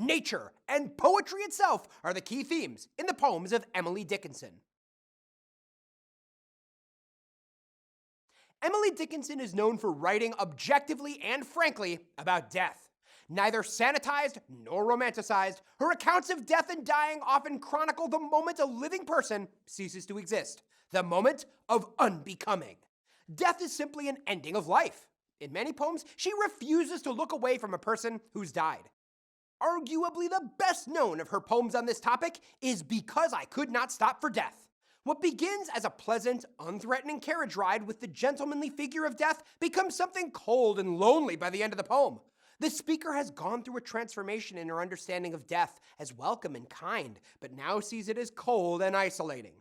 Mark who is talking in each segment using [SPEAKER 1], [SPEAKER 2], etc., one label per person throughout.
[SPEAKER 1] nature, and poetry itself are the key themes in the poems of Emily Dickinson. Emily Dickinson is known for writing objectively and frankly about death. Neither sanitized nor romanticized, her accounts of death and dying often chronicle the moment a living person ceases to exist, the moment of unbecoming. Death is simply an ending of life. In many poems, she refuses to look away from a person who's died. Arguably the best known of her poems on this topic is Because I Could Not Stop for Death. What begins as a pleasant, unthreatening carriage ride with the gentlemanly figure of death becomes something cold and lonely by the end of the poem. The speaker has gone through a transformation in her understanding of death as welcome and kind, but now sees it as cold and isolating.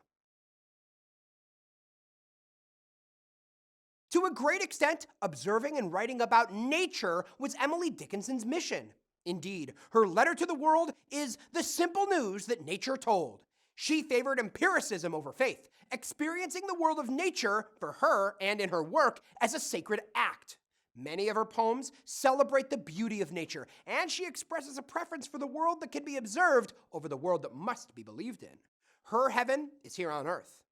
[SPEAKER 1] To a great extent, observing and writing about nature was Emily Dickinson's mission. Indeed, her letter to the world is the simple news that nature told. She favored empiricism over faith, experiencing the world of nature, for her and in her work, as a sacred act. Many of her poems celebrate the beauty of nature, and she expresses a preference for the world that can be observed over the world that must be believed in. Her heaven is here on earth.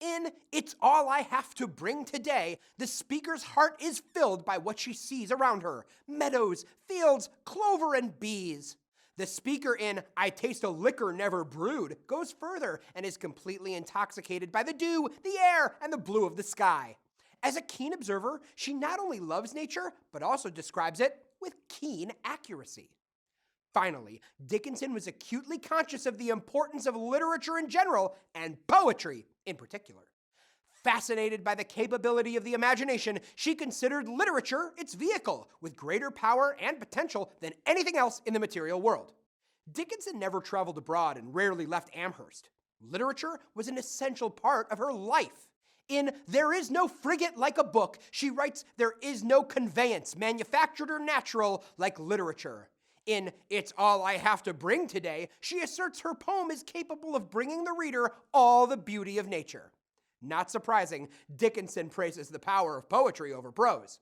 [SPEAKER 1] In It's All I Have to Bring Today, the speaker's heart is filled by what she sees around her: meadows, fields, clover, and bees. The speaker in I Taste a Liquor Never Brewed goes further and is completely intoxicated by the dew, the air, and the blue of the sky. As a keen observer, she not only loves nature, but also describes it with keen accuracy. Finally, Dickinson was acutely conscious of the importance of literature in general and poetry in particular. Fascinated by the capability of the imagination, she considered literature its vehicle, with greater power and potential than anything else in the material world. Dickinson never traveled abroad and rarely left Amherst. Literature was an essential part of her life. In There Is No Frigate Like a Book, she writes, there is no conveyance, manufactured or natural, like literature. In It's All I Have to Bring Today, she asserts her poem is capable of bringing the reader all the beauty of nature. Not surprising, Dickinson praises the power of poetry over prose.